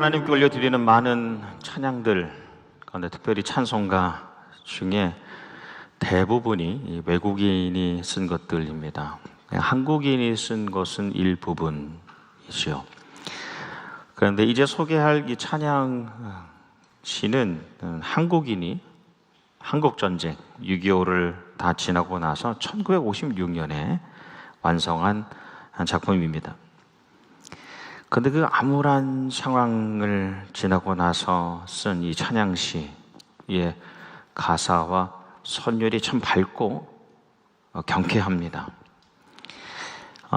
하나님께 올려드리는 많은 찬양들 가운데 특별히 찬송가 중에 대부분이 외국인이 쓴 것들입니다. 한국인이 쓴 것은 일부분이죠. 그런데 이제 소개할 이 찬양 시는 한국인이 한국전쟁 6.25를 다 지나고 나서 1956년에 완성한 작품입니다. 그런데 그 암울한 상황을 지나고 나서 쓴 이 찬양시의 가사와 선율이 참 밝고 경쾌합니다.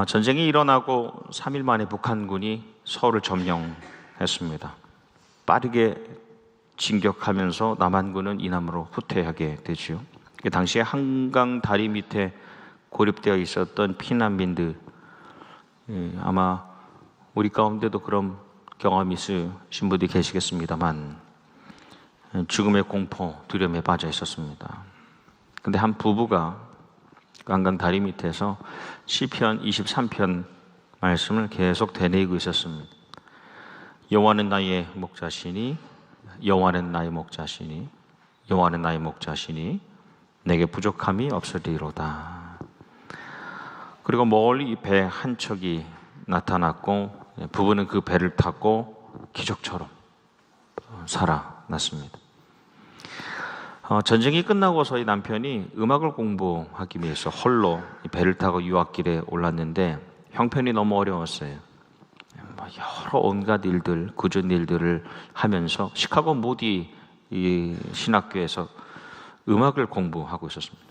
전쟁이 일어나고 3일 만에 북한군이 서울을 점령했습니다. 빠르게 진격하면서 남한군은 이남으로 후퇴하게 되죠. 당시에 한강 다리 밑에 고립되어 있었던 피난민들, 아마 우리 가운데도 그런 경험이 있으신 분들이 계시겠습니다만 죽음의 공포, 두려움에 빠져 있었습니다. 근데 한 부부가 한강 다리 밑에서 시편 23편 말씀을 계속 되뇌이고 있었습니다. 여호와는 나의 목자시니, 여호와는 나의 목자시니, 여호와는 나의 목자시니 내게 부족함이 없으리로다. 그리고 멀리 배 한 척이 나타났고 부부는 그 배를 타고 기적처럼 살아났습니다. 전쟁이 끝나고서 이 남편이 음악을 공부하기 위해서 홀로 배를 타고 유학길에 올랐는데 형편이 너무 어려웠어요. 여러 온갖 일들, 굳은 일들을 하면서 시카고 무디 신학교에서 음악을 공부하고 있었습니다.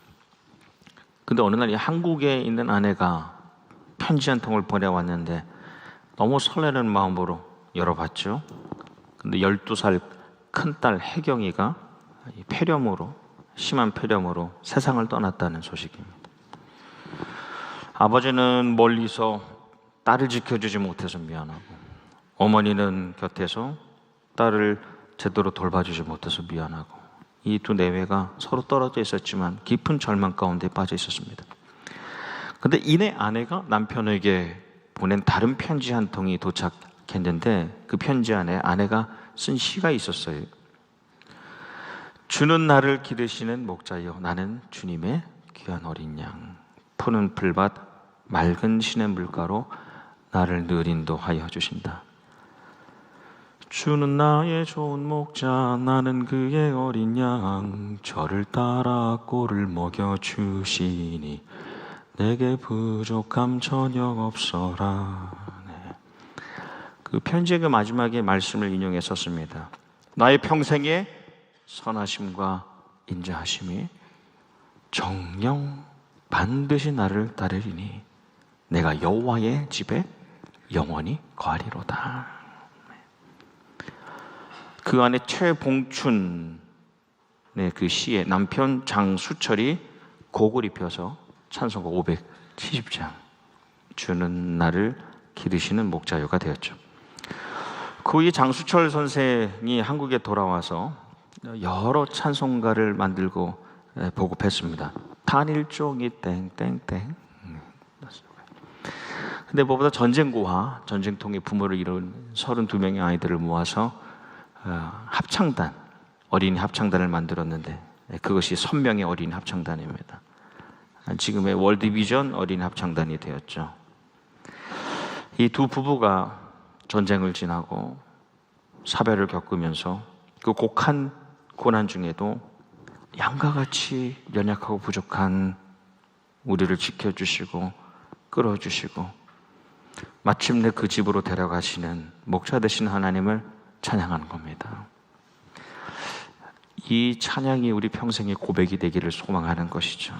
근데 어느 날 이 한국에 있는 아내가 편지 한 통을 보내왔는데 너무 설레는 마음으로 열어봤죠. 근데 12살 큰딸 혜경이가 폐렴으로, 심한 폐렴으로 세상을 떠났다는 소식입니다. 아버지는 멀리서 딸을 지켜주지 못해서 미안하고, 어머니는 곁에서 딸을 제대로 돌봐주지 못해서 미안하고, 이 두 내외가 서로 떨어져 있었지만 깊은 절망 가운데 빠져 있었습니다. 그런데 이내 아내가 남편에게 보낸 다른 편지 한 통이 도착했는데 그 편지 안에 아내가 쓴 시가 있었어요. 주는 나를 기르시는 목자여, 나는 주님의 귀한 어린 양. 푸른 풀밭 맑은 시냇 물가로 나를 늘 인도하여 주신다. 주는 나의 좋은 목자, 나는 그의 어린 양. 저를 따라 꼴을 먹여주시니 내게 부족함 전혀 없어라. 그 편지의 그 마지막에 말씀을 인용했었습니다. 나의 평생의 선하심과 인자하심이 정녕 반드시 나를 따르리니 내가 여호와의 집에 영원히 거하리로다. 그 안에 최봉춘의 그 시에 남편 장수철이 곡을 입혀서 찬송가 570장 주는 나를 기르시는 목자여가 되었죠. 그 후에 장수철 선생이 한국에 돌아와서 여러 찬송가를 만들고 보급했습니다. 탄일종이 땡땡땡. 근데 무엇보다 전쟁고와 전쟁통의 부모를 이룬 32명의 아이들을 모아서 합창단, 어린이 합창단을 만들었는데 그것이 선명의 어린이 합창단입니다. 지금의 월드비전 어린이 합창단이 되었죠. 이 두 부부가 전쟁을 지나고 사별을 겪으면서 그 곡한 고난 중에도 양과 같이 연약하고 부족한 우리를 지켜주시고 끌어주시고 마침내 그 집으로 데려가시는 목자 되신 하나님을 찬양하는 겁니다. 이 찬양이 우리 평생의 고백이 되기를 소망하는 것이죠.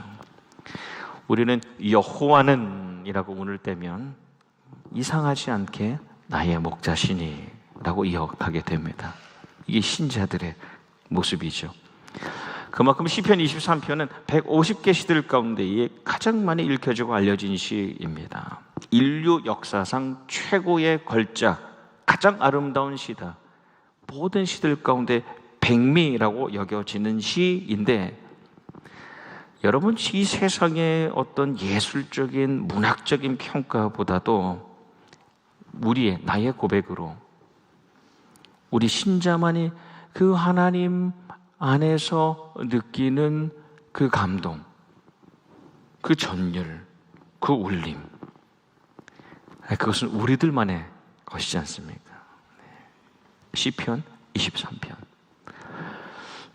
우리는 여호와는 이라고 운을 떼면 이상하지 않게 나의 목자시니 라고 이어가게 됩니다. 이게 신자들의 모습이죠. 그만큼 시편 23편은 150개 시들 가운데에 가장 많이 읽혀지고 알려진 시입니다. 인류 역사상 최고의 걸작, 가장 아름다운 시다. 모든 시들 가운데 백미라고 여겨지는 시인데 여러분, 이 세상의 어떤 예술적인 문학적인 평가보다도 나의 고백으로 우리 신자만이 그 하나님 안에서 느끼는 그 감동, 그 전율, 그 울림, 그것은 우리들만의 것이지 않습니까? 시편 23편.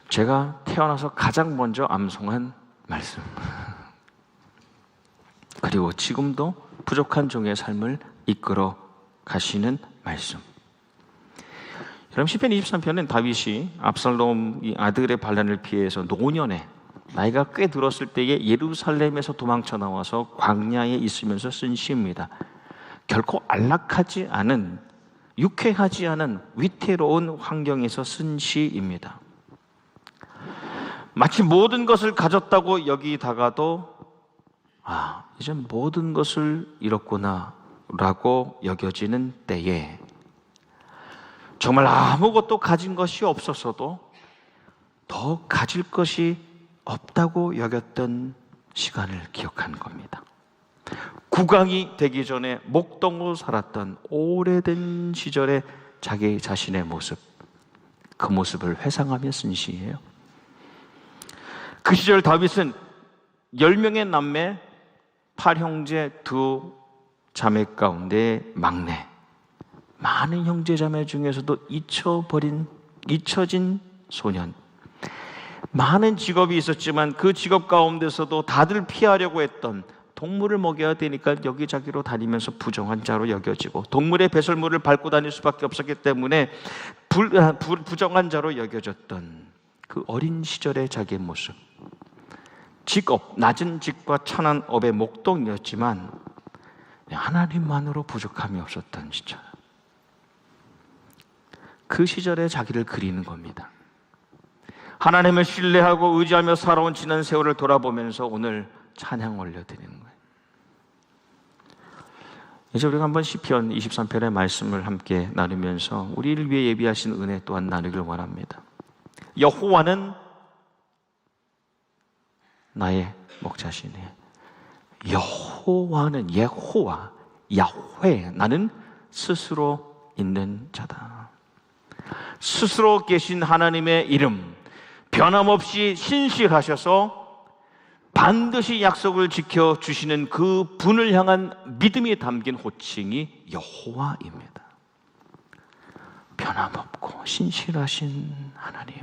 제가 태어나서 가장 먼저 암송한 말씀. 그리고 지금도 부족한 종의 삶을 이끌어 가시는 말씀. 여러분, 시편 23편은 다윗이 압살롬 이 아들의 반란을 피해서 노년에 나이가 꽤 들었을 때에 예루살렘에서 도망쳐 나와서 광야에 있으면서 쓴 시입니다. 결코 안락하지 않은, 유쾌하지 않은 위태로운 환경에서 쓴 시입니다. 마치 모든 것을 가졌다고 여기다가도 이제 모든 것을 잃었구나 라고 여겨지는 때에 정말 아무것도 가진 것이 없었어도 더 가질 것이 없다고 여겼던 시간을 기억하는 겁니다. 국왕이 되기 전에 목동으로 살았던 오래된 시절의 자기 자신의 모습, 그 모습을 회상하며 쓴 시예요. 그 시절 다윗은 10명의 남매 8형제 2 자매 가운데 막내, 많은 형제 자매 중에서도 잊혀진 소년, 많은 직업이 있었지만 그 직업 가운데서도 다들 피하려고 했던, 동물을 먹여야 되니까 여기저기로 다니면서 부정한 자로 여겨지고 동물의 배설물을 밟고 다닐 수밖에 없었기 때문에 부정한 자로 여겨졌던 그 어린 시절의 자기의 모습, 직업, 낮은 직과 천한 업의 목동이었지만 하나님만으로 부족함이 없었던 시절, 그 시절의 자기를 그리는 겁니다. 하나님을 신뢰하고 의지하며 살아온 지난 세월을 돌아보면서 오늘 찬양 올려드리는 거예요. 이제 우리가 한번 시편 23편의 말씀을 함께 나누면서 우리를 위해 예비하신 은혜 또한 나누길 원합니다. 여호와는 나의 목자시네. 여호와는, 예호와, 야훼, 나는 스스로 있는 자다. 스스로 계신 하나님의 이름, 변함없이 신실하셔서 반드시 약속을 지켜주시는 그 분을 향한 믿음이 담긴 호칭이 여호와입니다. 변함없고 신실하신 하나님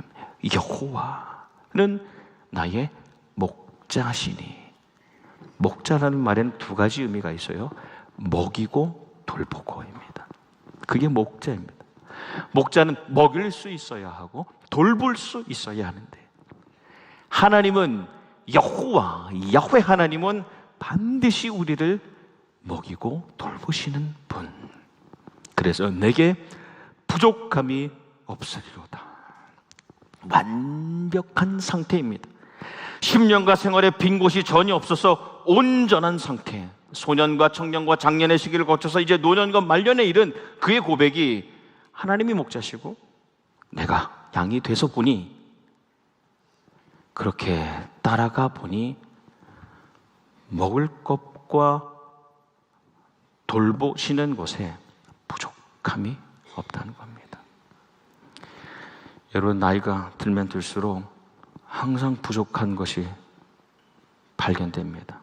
여호와는 나의 목자시니. 목자라는 말에는 2가지 의미가 있어요. 먹이고 돌보고입니다. 그게 목자입니다. 목자는 먹일 수 있어야 하고 돌볼 수 있어야 하는데, 하나님은 여호와, 야훼 하나님은 반드시 우리를 먹이고 돌보시는 분. 그래서 내게 부족함이 없으리로다. 완벽한 상태입니다. 10년과 생활에 빈 곳이 전혀 없어서 온전한 상태, 소년과 청년과 장년의 시기를 거쳐서 이제 노년과 말년에 이른 그의 고백이 하나님이 목자시고 내가 양이 돼서 보니, 그렇게 따라가 보니 먹을 것과 돌보시는 곳에 부족함이 없다는 겁니다. 여러분, 나이가 들면 들수록 항상 부족한 것이 발견됩니다.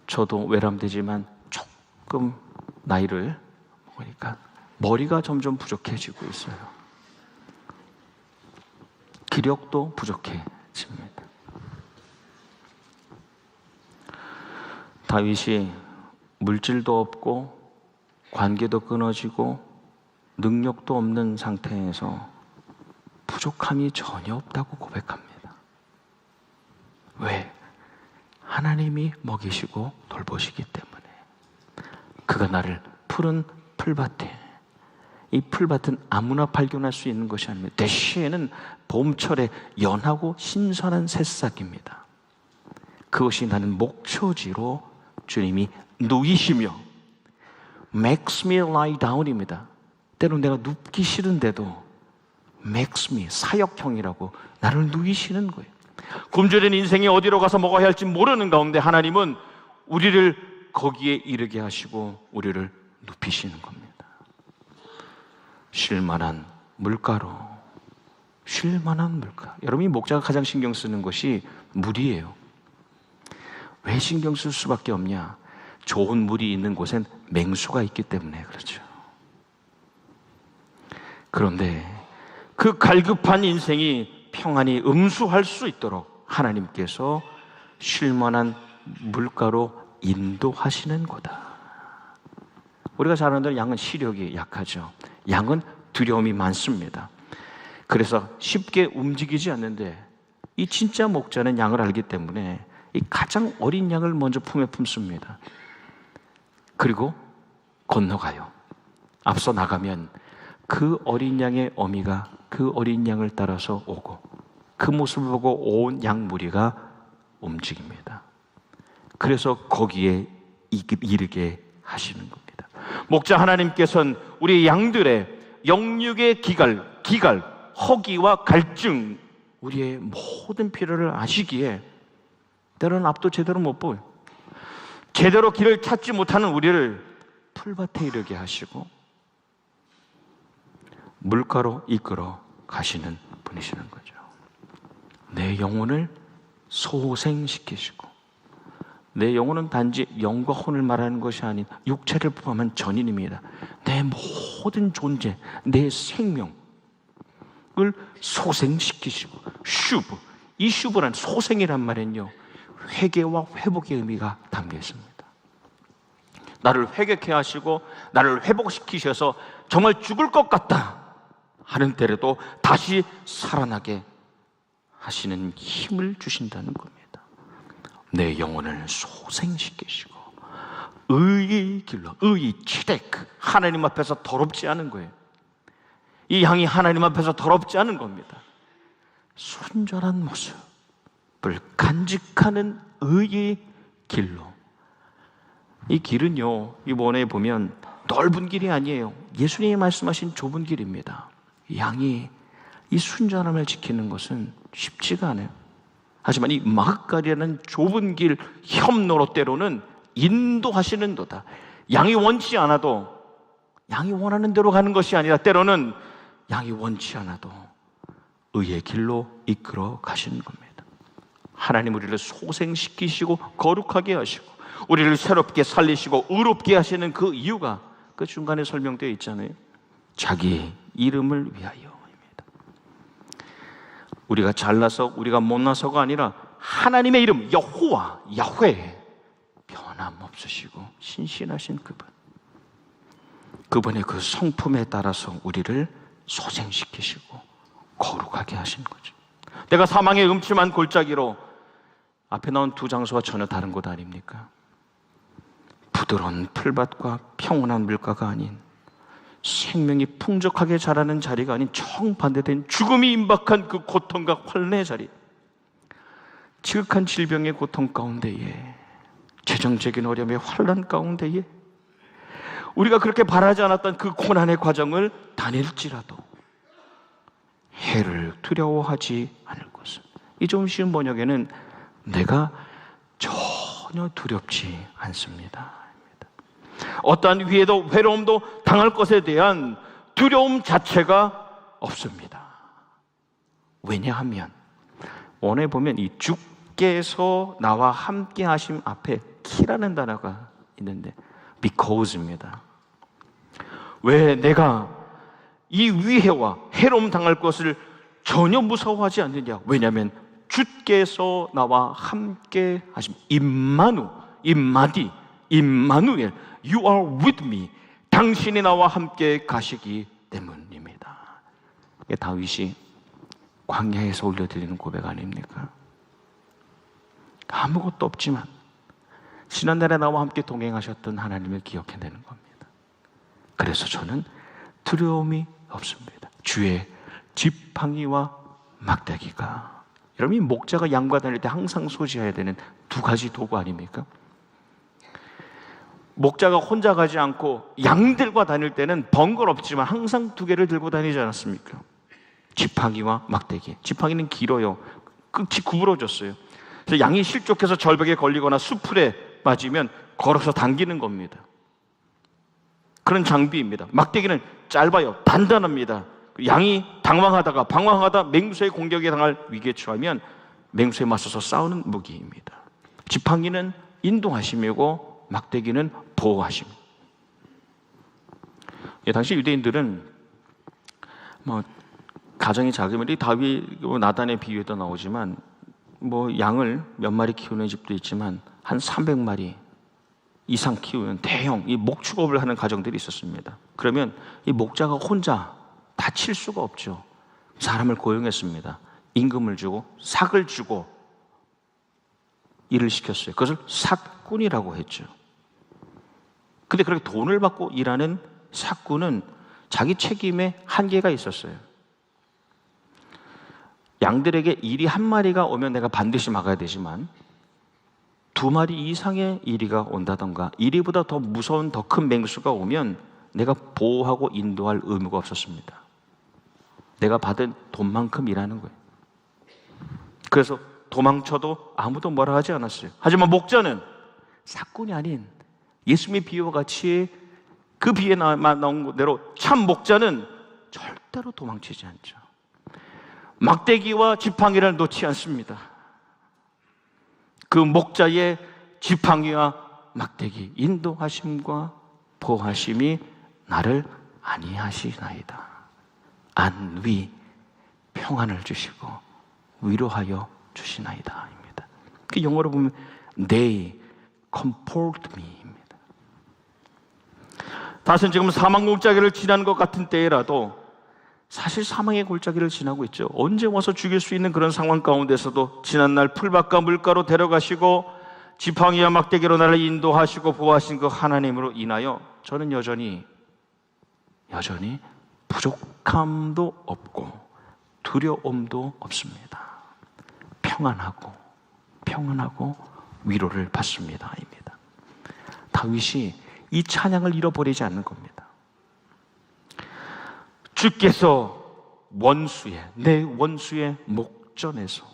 저도 외람되지만 조금 나이를 먹으니까 머리가 점점 부족해지고 있어요. 기력도 부족해집니다. 다윗이 물질도 없고 관계도 끊어지고 능력도 없는 상태에서 부족함이 전혀 없다고 고백합니다. 왜? 하나님이 먹이시고 돌보시기 때문에. 그가 나를 푸른 풀밭에, 이 풀밭은 아무나 발견할 수 있는 것이 아닙니다. 대시에는 봄철에 연하고 신선한 새싹입니다. 그것이 나는 목초지로 주님이 누이시며 makes me lie down입니다. 때론 내가 눕기 싫은데도 makes me, 사역형이라고 나를 누이시는 거예요. 굶주린 인생이 어디로 가서 먹어야 할지 모르는 가운데 하나님은 우리를 거기에 이르게 하시고 우리를 눕히시는 겁니다. 쉴만한 물가로, 쉴만한 물가. 여러분이 목자가 가장 신경 쓰는 것이 물이에요. 왜 신경 쓸 수밖에 없냐? 좋은 물이 있는 곳엔 맹수가 있기 때문에 그렇죠. 그런데 그 갈급한 인생이 평안히 음수할 수 있도록 하나님께서 쉴만한 물가로 인도하시는 거다. 우리가 잘 아는 대로 양은 시력이 약하죠. 양은 두려움이 많습니다. 그래서 쉽게 움직이지 않는데 이 진짜 목자는 양을 알기 때문에 이 가장 어린 양을 먼저 품에 품습니다. 그리고 건너가요. 앞서 나가면 그 어린 양의 어미가 그 어린 양을 따라서 오고 그 모습을 보고 온 양 무리가 움직입니다. 그래서 거기에 이르게 하시는 겁니다. 목자 하나님께서는 우리 양들의 영육의 기갈, 허기와 갈증, 우리의 모든 필요를 아시기에 때로는 앞도 제대로 못 보여요. 제대로 길을 찾지 못하는 우리를 풀밭에 이르게 하시고 물가로 이끌어 가시는 분이시는 거죠. 내 영혼을 소생시키시고, 내 영혼은 단지 영과 혼을 말하는 것이 아닌 육체를 포함한 전인입니다. 내 모든 존재, 내 생명을 소생시키시고, 슈브, 이 슈브란 소생이란 말은요, 회개와 회복의 의미가 담겨 있습니다. 나를 회개케 하시고 나를 회복시키셔서 정말 죽을 것 같다 하는 때라도 다시 살아나게 하시는 힘을 주신다는 겁니다. 내 영혼을 소생시키시고 의의 길로, 의의 치덱, 하나님 앞에서 더럽지 않은 거예요. 이 양이 하나님 앞에서 더럽지 않은 겁니다. 순전한 모습을 간직하는 의의 길로. 이 길은요, 이번에 보면 넓은 길이 아니에요. 예수님이 말씀하신 좁은 길입니다. 양이 이 순전함을 지키는 것은 쉽지가 않아요. 하지만 이 마흑가리라는 좁은 길 협로로 때로는 인도하시는도다. 양이 원치 않아도, 양이 원하는 대로 가는 것이 아니라 때로는 양이 원치 않아도 의의 길로 이끌어 가시는 겁니다. 하나님 우리를 소생시키시고 거룩하게 하시고 우리를 새롭게 살리시고 의롭게 하시는 그 이유가 그 중간에 설명되어 있잖아요. 자기 이름을 위하여입니다. 우리가 잘나서 우리가 못나서가 아니라 하나님의 이름 여호와, 야훼, 변함없으시고 신실하신 그분의 그 성품에 따라서 우리를 소생시키시고 거룩하게 하신 거죠. 내가 사망의 음침한 골짜기로, 앞에 나온 두 장소와 전혀 다른 것 아닙니까? 부드러운 풀밭과 평온한 물가가 아닌, 생명이 풍족하게 자라는 자리가 아닌 정반대된 죽음이 임박한 그 고통과 환난의 자리, 지극한 질병의 고통 가운데에, 재정적인 어려움의 환난 가운데에 우리가 그렇게 바라지 않았던 그 고난의 과정을 다닐지라도 해를 두려워하지 않을 것은, 이 좀 쉬운 번역에는 내가 전혀 두렵지 않습니다. 어떠한 위에도 외로움도 당할 것에 대한 두려움 자체가 없습니다. 왜냐하면 원에 보면 이 주께서 나와 함께 하심 앞에 키라는 단어가 있는데 because입니다. 왜 내가 이 위해와 해로움 당할 것을 전혀 무서워하지 않느냐? 왜냐하면 주께서 나와 함께 하심, 임마누엘, You are with me. 당신이 나와 함께 가시기 때문입니다. 이게 다윗이 광야에서 올려드리는 고백 아닙니까? 아무것도 없지만 지난날에 나와 함께 동행하셨던 하나님을 기억해내는 겁니다. 그래서 저는 두려움이 없습니다. 주의 지팡이와 막대기가. 여러분이 목자가 양과 다닐 때 항상 소지해야 되는 두 가지 도구 아닙니까? 목자가 혼자 가지 않고 양들과 다닐 때는 번거롭지만 항상 두 개를 들고 다니지 않았습니까? 지팡이와 막대기. 지팡이는 길어요. 끝이 구부러졌어요. 그래서 양이 실족해서 절벽에 걸리거나 수풀에 빠지면 걸어서 당기는 겁니다. 그런 장비입니다. 막대기는 짧아요. 단단합니다. 양이 방황하다 맹수의 공격에 당할 위기에 처하면 맹수에 맞서서 싸우는 무기입니다. 지팡이는 인도하심이고 막대기는 보호하심. 당시 유대인들은 가정이 작으면 다윗 나단의 비유에도 나오지만 양을 몇 마리 키우는 집도 있지만 한 300마리 이상 키우는 대형 이 목축업을 하는 가정들이 있었습니다. 그러면 이 목자가 혼자 다칠 수가 없죠. 사람을 고용했습니다. 임금을 주고 삭을 주고 일을 시켰어요. 그것을 삭군이라고 했죠. 근데 그렇게 돈을 받고 일하는 삭군은 자기 책임에 한계가 있었어요. 양들에게 이리 한 마리가 오면 내가 반드시 막아야 되지만 2마리 이상의 이리가 온다던가 이리보다 더 무서운 더 큰 맹수가 오면 내가 보호하고 인도할 의무가 없었습니다. 내가 받은 돈만큼 일하는 거예요. 그래서 도망쳐도 아무도 뭐라 하지 않았어요. 하지만 목자는 삭군이 아닌 예수님의 비유와 같이 그 비에 나온 대로 참 목자는 절대로 도망치지 않죠. 막대기와 지팡이를 놓지 않습니다. 그 목자의 지팡이와 막대기, 인도하심과 보호하심이 나를 안위하시나이다. 안위, 평안을 주시고 위로하여 주시나이다 입니다. 그 영어로 보면 They comfort me입니다. 다시는 지금 사망 골짜기를 지나는 것 같은 때라도 사실 사망의 골짜기를 지나고 있죠. 언제 와서 죽일 수 있는 그런 상황 가운데서도 지난날 풀밭과 물가로 데려가시고 지팡이와 막대기로 나를 인도하시고 보호하신 그 하나님으로 인하여 저는 여전히 부족함도 없고 두려움도 없습니다. 평안하고 위로를 받습니다. 입니다. 다윗이 이 찬양을 잃어버리지 않는 겁니다. 주께서 내 원수의 목전에서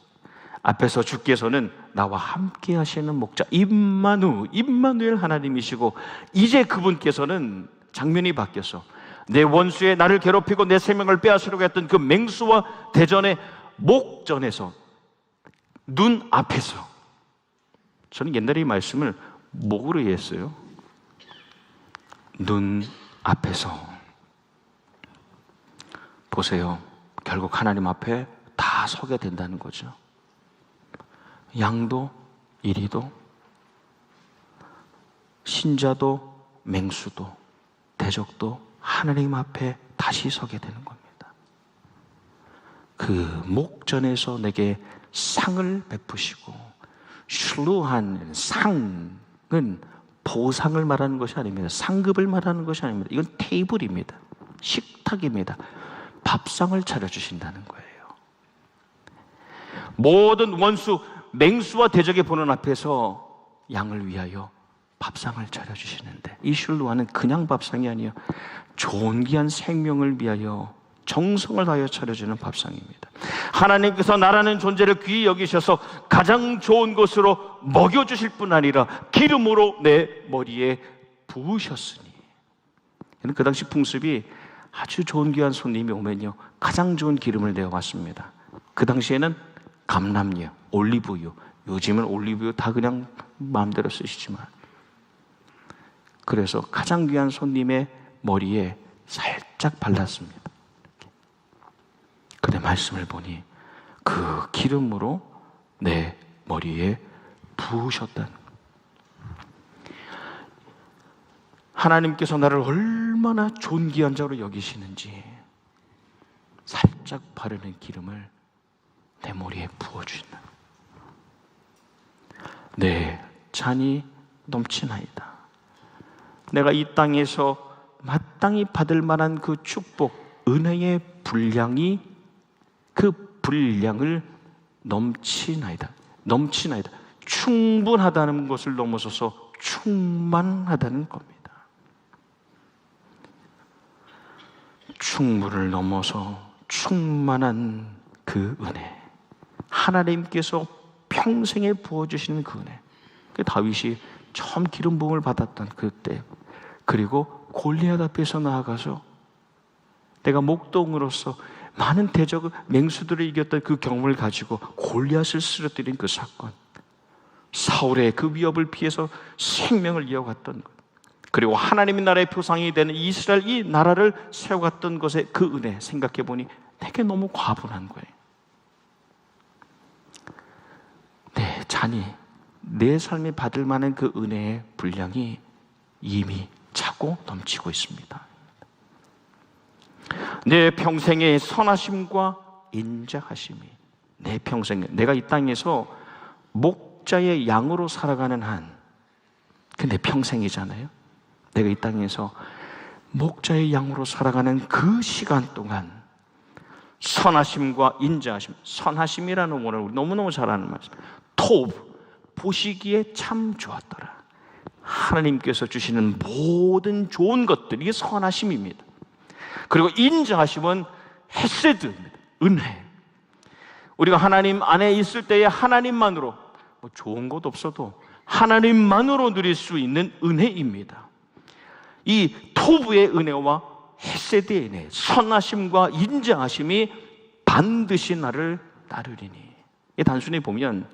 앞에서 주께서는 나와 함께 하시는 목자 임마누엘 하나님이시고 이제 그분께서는 장면이 바뀌어서 내 원수의 나를 괴롭히고 내 생명을 빼앗으려고 했던 그 맹수와 대전의 목전에서 눈 앞에서 저는 옛날에 이 말씀을 목으로 이해했어요. 눈 앞에서 보세요. 결국 하나님 앞에 다 서게 된다는 거죠. 양도 이리도 신자도 맹수도 대적도 하나님 앞에 다시 서게 되는 겁니다. 그 목전에서 내게 상을 베푸시고 슐루한 상은 보상을 말하는 것이 아닙니다. 상급을 말하는 것이 아닙니다. 이건 테이블입니다. 식탁입니다. 밥상을 차려주신다는 거예요. 모든 원수, 맹수와 대적의 보는 앞에서 양을 위하여 밥상을 차려주시는데 이 슐루아는 그냥 밥상이 아니에요. 존귀한 생명을 위하여 정성을 다하여 차려주는 밥상입니다. 하나님께서 나라는 존재를 귀히 여기셔서 가장 좋은 것으로 먹여주실 뿐 아니라 기름으로 내 머리에 부으셨으니 그 당시 풍습이 아주 좋은 귀한 손님이 오면요 가장 좋은 기름을 내어왔습니다. 그 당시에는 감람유, 올리브유, 요즘은 올리브유 다 그냥 마음대로 쓰시지만 그래서 가장 귀한 손님의 머리에 살짝 발랐습니다. 그때 말씀을 보니 그 기름으로 내 머리에 부으셨다는 거예요. 하나님께서 나를 얼마나 존귀한 자로 여기시는지 살짝 바르는 기름을 내 머리에 부어주신다. 내 잔이 넘치나이다. 내가 이 땅에서 마땅히 받을 만한 그 축복, 은혜의 분량이 그 분량을 넘치나이다. 충분하다는 것을 넘어서서 충만하다는 겁니다. 충분을 넘어서 충만한 그 은혜, 하나님께서 평생에 부어주시는 그 은혜. 그 다윗이 처음 기름 부음을 받았던 그때, 그리고 골리앗 앞에서 나아가서 내가 목동으로서 많은 대적 맹수들을 이겼던 그 경험을 가지고 골리앗을 쓰러뜨린 그 사건, 사울의 그 위협을 피해서 생명을 이어갔던 것, 그리고 하나님의 나라의 표상이 되는 이스라엘 이 나라를 세워갔던 것의 그 은혜 생각해 보니 내게 너무 과분한 거예요. 내 잔이, 내 삶이 받을 만한 그 은혜의 분량이 이미 차고 넘치고 있습니다. 내 평생의 선하심과 인자하심이, 내 평생에 내가 이 땅에서 목자의 양으로 살아가는 한, 그 내 평생이잖아요. 내가 이 땅에서 목자의 양으로 살아가는 그 시간 동안 선하심과 인자하심, 선하심이라는 오늘 우리 너무너무 잘 아는 말씀, 토브, 보시기에 참 좋았더라. 하나님께서 주시는 모든 좋은 것들, 이게 선하심입니다. 그리고 인자하심은 헤세드입니다. 은혜. 우리가 하나님 안에 있을 때에 하나님만으로, 뭐 좋은 것 없어도 하나님만으로 누릴 수 있는 은혜입니다. 이 토브의 은혜와 헤세드의 은혜, 선하심과 인자하심이 반드시 나를 따르리니. 이 단순히 보면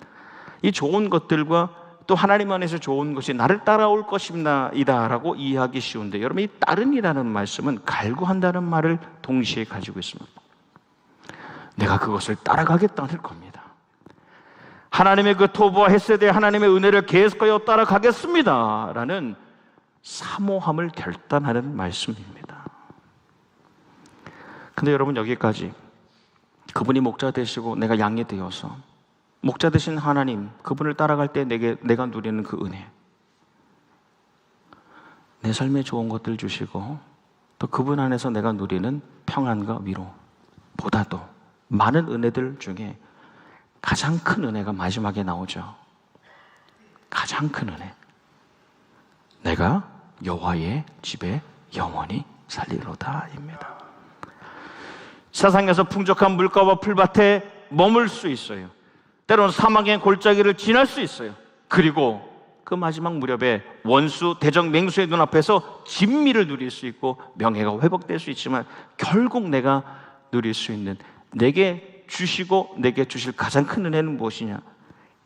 이 좋은 것들과 또 하나님 안에서 좋은 것이 나를 따라올 것입니다라고 이해하기 쉬운데, 여러분 이 따른이라는 말씀은 갈구한다는 말을 동시에 가지고 있습니다. 내가 그것을 따라가겠다는 겁니다. 하나님의 그 토부와 헤세드의 하나님의 은혜를 계속하여 따라가겠습니다 라는 사모함을 결단하는 말씀입니다. 근데 여러분, 여기까지 그분이 목자 되시고 내가 양이 되어서 목자 되신 하나님, 그분을 따라갈 때 내가 누리는 그 은혜, 내 삶에 좋은 것들 주시고 또 그분 안에서 내가 누리는 평안과 위로보다도 많은 은혜들 중에 가장 큰 은혜가 마지막에 나오죠. 가장 큰 은혜, 내가 여호와의 집에 영원히 살리로다입니다. 세상에서 풍족한 물가와 풀밭에 머물 수 있어요. 때로는 사망의 골짜기를 지날 수 있어요. 그리고 그 마지막 무렵에 원수, 대적, 맹수의 눈앞에서 진미를 누릴 수 있고 명예가 회복될 수 있지만, 결국 내가 누릴 수 있는, 내게 주시고 내게 주실 가장 큰 은혜는 무엇이냐?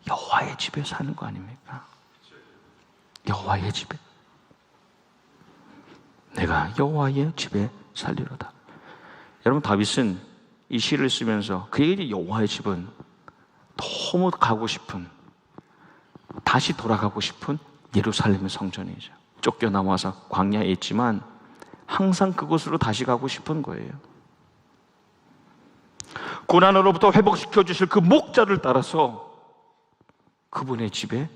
여호와의 집에 사는 거 아닙니까? 여호와의 집에, 내가 여호와의 집에 살리로다. 여러분, 다윗은 이 시를 쓰면서 그에게 여호와의 집은 너무 가고 싶은, 다시 돌아가고 싶은 예루살렘의 성전이죠. 쫓겨나와서 광야에 있지만 항상 그곳으로 다시 가고 싶은 거예요. 고난으로부터 회복시켜 주실 그 목자를 따라서 그분의 집에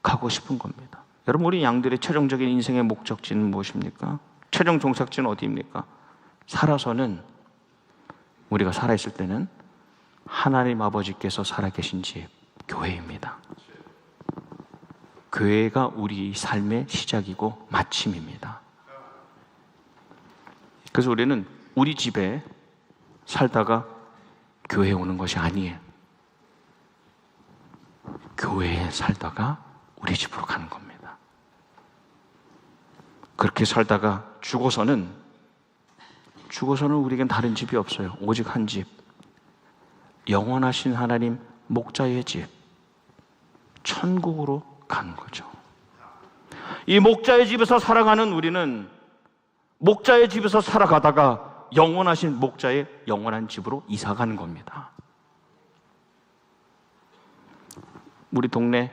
가고 싶은 겁니다. 여러분, 우리 양들의 최종적인 인생의 목적지는 무엇입니까? 최종 종착지는 어디입니까? 살아서는, 우리가 살아있을 때는 하나님 아버지께서 살아계신 집, 교회입니다. 교회가 우리 삶의 시작이고 마침입니다. 그래서 우리는 우리 집에 살다가 교회에 오는 것이 아니에요. 교회에 살다가 우리 집으로 가는 겁니다. 그렇게 살다가 죽어서는 우리에겐 다른 집이 없어요. 오직 한 집, 영원하신 하나님 목자의 집, 천국으로 가는 거죠. 이 목자의 집에서 살아가는 우리는 목자의 집에서 살아가다가 영원하신 목자의 영원한 집으로 이사가는 겁니다. 우리 동네,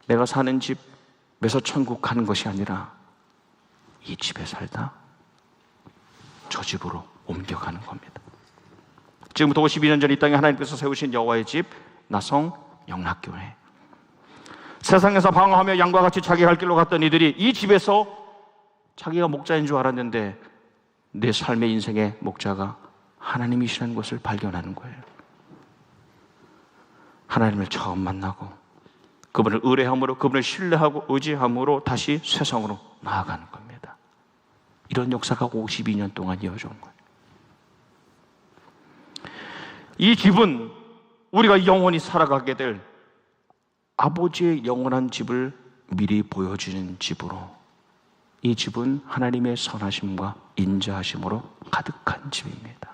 내가 사는 집에서 천국 가는 것이 아니라 이 집에 살다 저 집으로 옮겨가는 겁니다. 지금부터 52년 전 이 땅에 하나님께서 세우신 여호와의 집, 나성 영락교회. 세상에서 방황하며 양과 같이 자기 갈 길로 갔던 이들이 이 집에서 자기가 목자인 줄 알았는데 내 삶의 인생의 목자가 하나님이시라는 것을 발견하는 거예요. 하나님을 처음 만나고 그분을 의뢰함으로, 그분을 신뢰하고 의지함으로 다시 세상으로 나아가는 겁니다. 이런 역사가 52년 동안 이어져 온 거예요. 이 집은 우리가 영원히 살아가게 될 아버지의 영원한 집을 미리 보여주는 집으로 이 집은 하나님의 선하심과 인자하심으로 가득한 집입니다.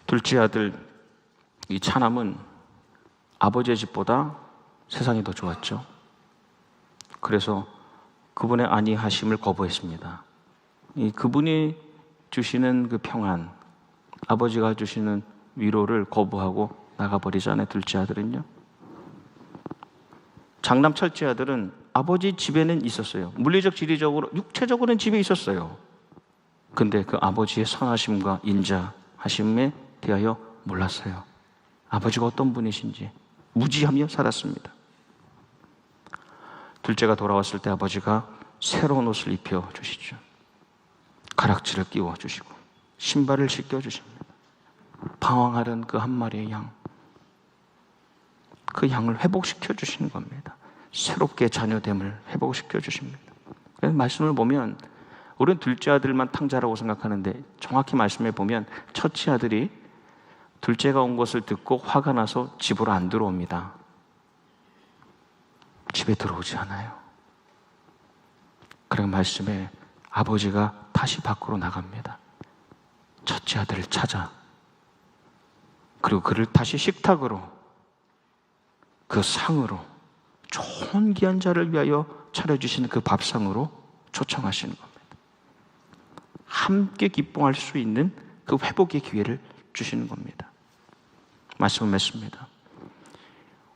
둘째 아들 이 차남은 아버지의 집보다 세상이 더 좋았죠. 그래서 그분의 안위하심을 거부했습니다. 그분이 주시는 그 평안, 아버지가 주시는 위로를 거부하고 나가버리잖아요. 둘째 아들은요. 장남 첫째 아들은 아버지 집에는 있었어요. 물리적, 지리적으로, 육체적으로는 집에 있었어요. 근데 그 아버지의 선하심과 인자하심에 대하여 몰랐어요. 아버지가 어떤 분이신지 무지하며 살았습니다. 둘째가 돌아왔을 때 아버지가 새로운 옷을 입혀주시죠. 가락지를 끼워주시고 신발을 씻겨주십니다. 방황하던 그 한 마리의 양, 그 양을 회복시켜 주시는 겁니다. 새롭게 자녀됨을 회복시켜 주십니다. 말씀을 보면 우리는 둘째 아들만 탕자라고 생각하는데 정확히 말씀해 보면 첫째 아들이 둘째가 온 것을 듣고 화가 나서 집으로 안 들어옵니다. 집에 들어오지 않아요. 그런 말씀에 아버지가 다시 밖으로 나갑니다. 첫째 아들을 찾아, 그리고 그를 다시 식탁으로, 그 상으로, 좋은 귀한 자를 위하여 차려주시는 그 밥상으로 초청하시는 겁니다. 함께 기뻐할 수 있는 그 회복의 기회를 주시는 겁니다. 말씀을 맺습니다.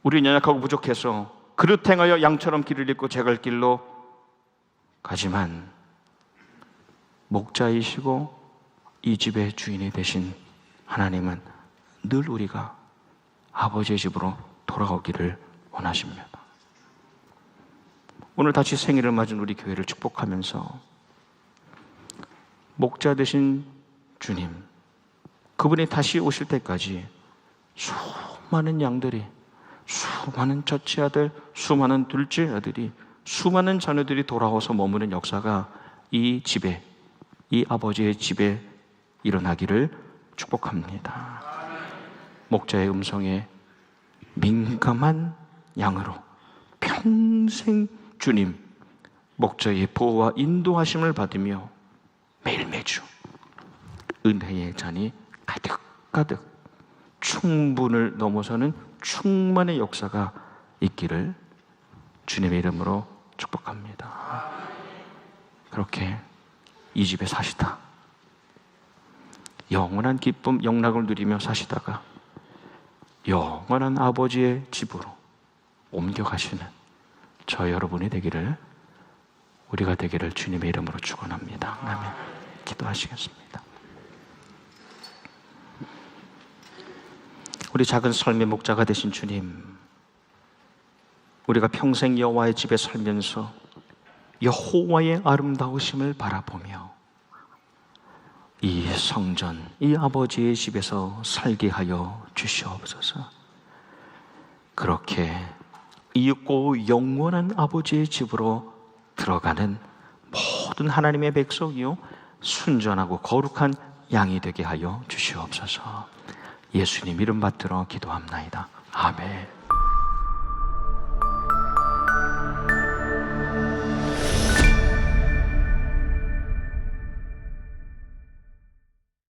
우리는 연약하고 부족해서 그릇 행하여 양처럼 길을 잃고 제 갈 길로 가지만 목자이시고 이 집의 주인이 되신 하나님은 늘 우리가 아버지의 집으로 돌아오기를 원하십니다. 오늘 다시 생일을 맞은 우리 교회를 축복하면서 목자 되신 주님, 그분이 다시 오실 때까지 수많은 양들이, 수많은 첫째 아들, 수많은 둘째 아들이, 수많은 자녀들이 돌아와서 머무는 역사가 이 집에, 이 아버지의 집에 일어나기를 축복합니다. 목자의 음성에 민감한 양으로 평생 주님, 목자의 보호와 인도하심을 받으며 매일 매주 은혜의 잔이 가득가득 충분을 넘어서는 충만의 역사가 있기를 주님의 이름으로 축복합니다. 그렇게 이 집에 사시다, 영원한 기쁨, 영락을 누리며 사시다가 영원한 아버지의 집으로 옮겨가시는 저 여러분이 되기를, 우리가 되기를 주님의 이름으로 축원합니다. 아멘. 기도하시겠습니다. 우리 작은 삶의 목자가 되신 주님, 우리가 평생 여호와의 집에 살면서 여호와의 아름다우심을 바라보며 이 성전, 이 아버지의 집에서 살게 하여 주시옵소서. 그렇게 이윽고 영원한 아버지의 집으로 들어가는 모든 하나님의 백성이요 순전하고 거룩한 양이 되게 하여 주시옵소서. 예수님 이름 받들어 기도합나이다. 아멘.